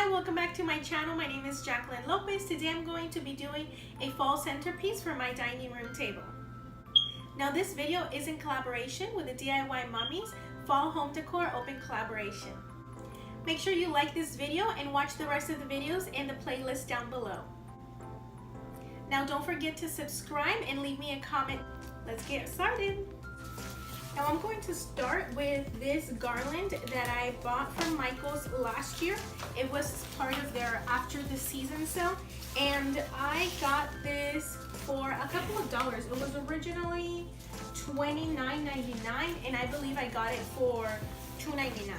everyone, welcome back to my channel. My name is Jacqueline Lopez. Today I'm going to be doing a fall centerpiece for my dining room table. Now this video is in collaboration with the DIY Mommies Fall Home Decor Open Collaboration. Make sure you like this video and watch the rest of the videos in the playlist down below. Now don't forget to subscribe and leave me a comment. Let's get started. Now I'm going to start with this garland that I bought from Michael's last year. It was part of their after the season sale, and I got this for a couple of dollars. It was originally $29.99 and I believe I got it for $2.99.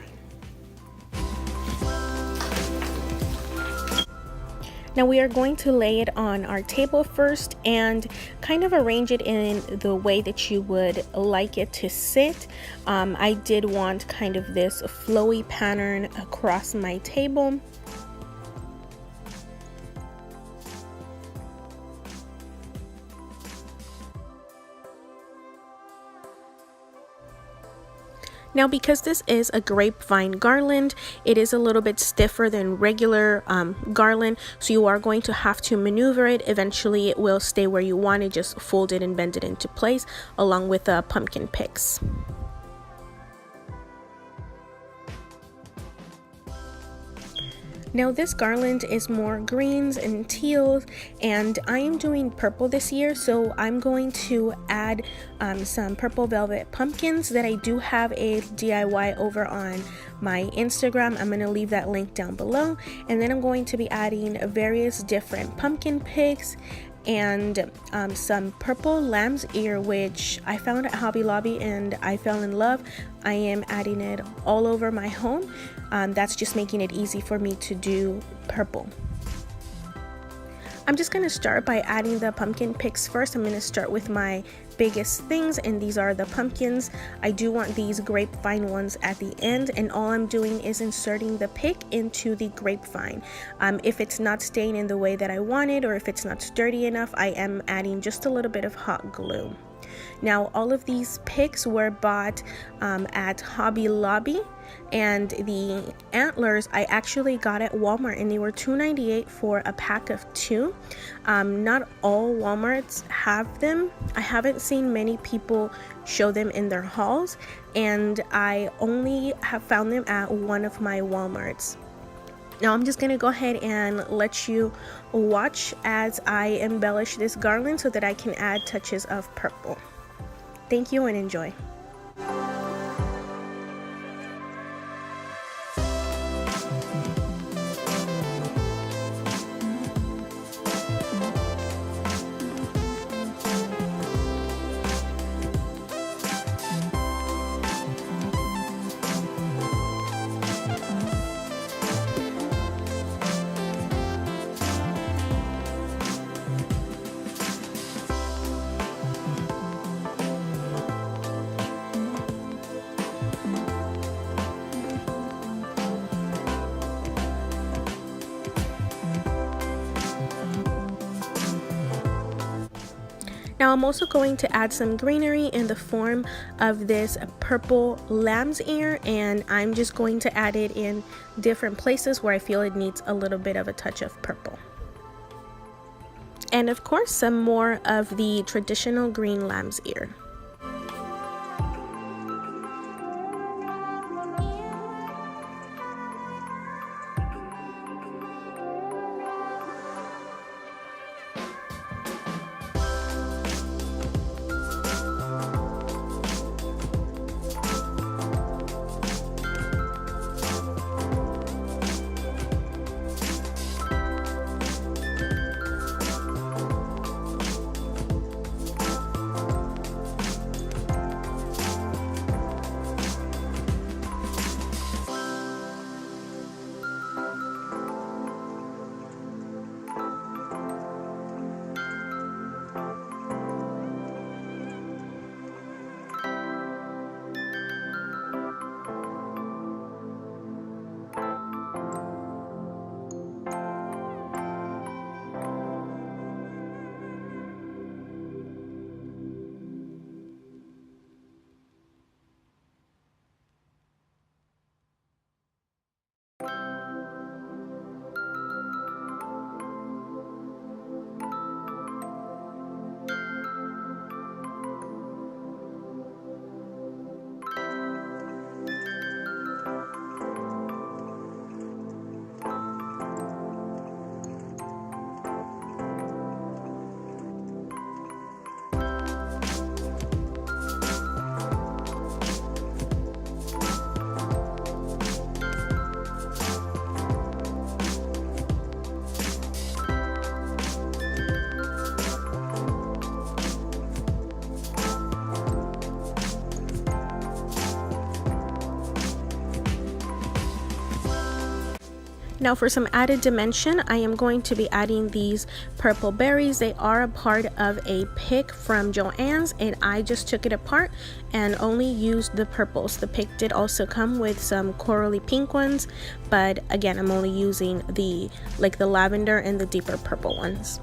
Now we are going to lay it on our table first and kind of arrange it in the way that you would like it to sit. I did want kind of this flowy pattern across my table. Now because this is a grapevine garland, it is a little bit stiffer than regular garland, so you are going to have to maneuver it. Eventually it will stay where you want it, just fold it and bend it into place along with the pumpkin picks. Now this garland is more greens and teals, and I am doing purple this year, so I'm going to add some purple velvet pumpkins that I do have a DIY over on my Instagram. I'm going to leave that link down below, and then I'm going to be adding various different pumpkin picks and some purple lamb's ear, which I found at Hobby Lobby and I fell in love. I am adding it all over my home. That's just making it easy for me to do purple. I'm just going to start by adding the pumpkin picks first. I'm going to start with my biggest things, and these are the pumpkins. I do want these grapevine ones at the end, and all I'm doing is inserting the pick into the grapevine. If it's not staying in the way that I wanted, or if it's not sturdy enough, I am adding just a little bit of hot glue. Now all of these picks were bought at Hobby Lobby, and the antlers I actually got at Walmart, and they were $2.98 for a pack of 2. Not all Walmarts have them. I haven't seen many people show them in their hauls, and I only have found them at one of my Walmarts. Now I'm just going to go ahead and let you watch as I embellish this garland so that I can add touches of purple. Thank you and enjoy. Now I'm also going to add some greenery in the form of this purple lamb's ear, and I'm just going to add it in different places where I feel it needs a little bit of a touch of purple. And of course some more of the traditional green lamb's ear. Now for some added dimension, I am going to be adding these purple berries. They are a part of a pick from Joann's, and I just took it apart and only used the purples. The pick did also come with some corally pink ones, but again, I'm only using the lavender and the deeper purple ones.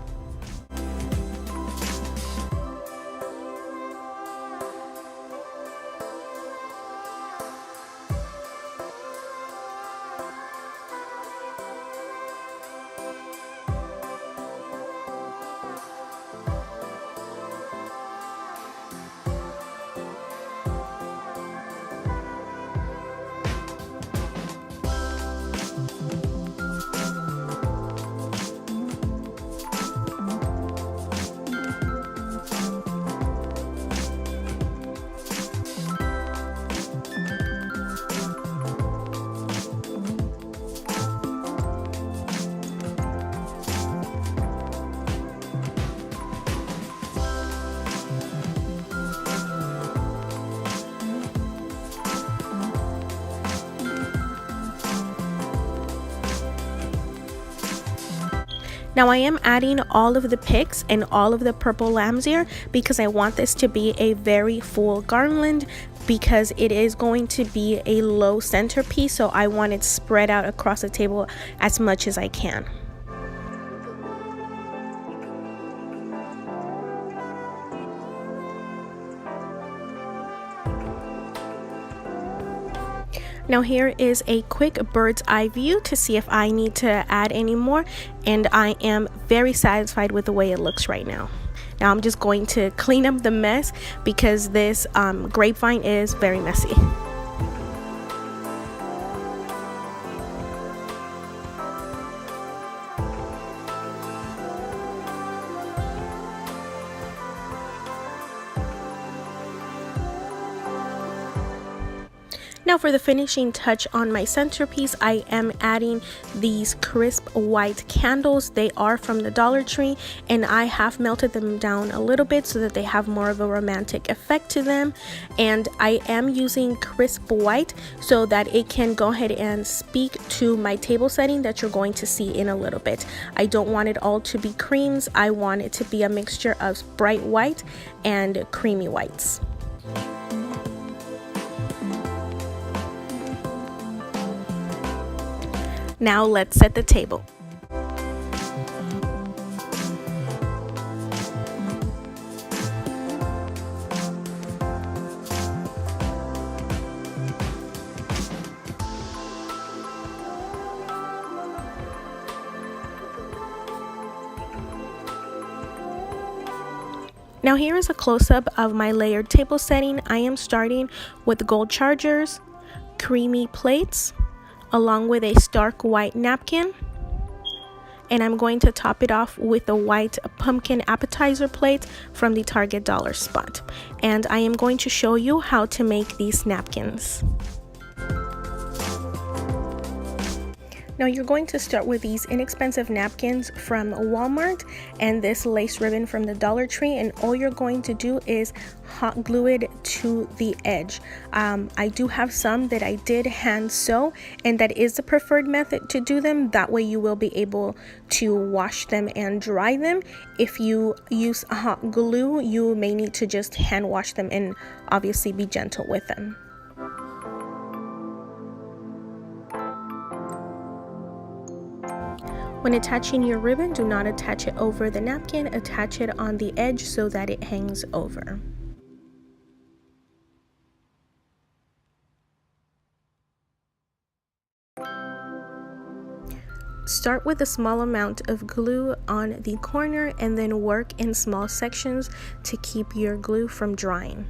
Now I am adding all of the picks and all of the purple lamb's ear because I want this to be a very full garland, because it is going to be a low centerpiece, so I want it spread out across the table as much as I can. Now here is a quick bird's eye view to see if I need to add any more, and I am very satisfied with the way it looks right now. Now I'm just going to clean up the mess because this grapevine is very messy. Now for the finishing touch on my centerpiece, I am adding these crisp white candles. They are from the Dollar Tree, and I have melted them down a little bit so that they have more of a romantic effect to them. And I am using crisp white so that it can go ahead and speak to my table setting that you're going to see in a little bit. I don't want it all to be creams. I want it to be a mixture of bright white and creamy whites. Now let's set the table. Now here is a close-up of my layered table setting. I am starting with gold chargers, creamy plates, along with a stark white napkin, and I'm going to top it off with a white pumpkin appetizer plate from the Target dollar spot. And I am going to show you how to make these napkins. Now you're going to start with these inexpensive napkins from Walmart and this lace ribbon from the Dollar Tree, and all you're going to do is hot glue it to the edge. I do have some that I did hand sew, and that is the preferred method to do them. That way you will be able to wash them and dry them. If you use hot glue, you may need to just hand wash them and obviously be gentle with them. When attaching your ribbon, do not attach it over the napkin, attach it on the edge so that it hangs over. Start with a small amount of glue on the corner and then work in small sections to keep your glue from drying.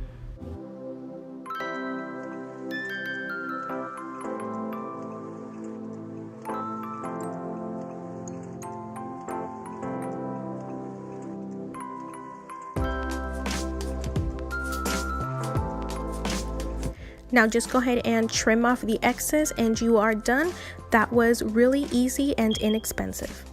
Now just go ahead and trim off the excess and you are done. That was really easy and inexpensive.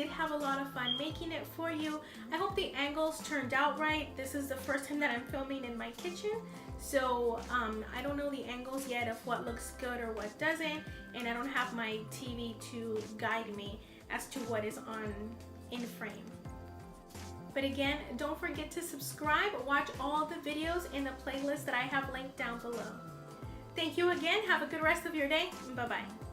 did have a lot of fun making it for you. I hope the angles turned out right. This is the first time that I'm filming in my kitchen, so I don't know the angles yet of what looks good or what doesn't, and I don't have my TV to guide me as to what is in frame. But again, don't forget to subscribe, watch all the videos in the playlist that I have linked down below. Thank you again. Have a good rest of your day. Bye-bye.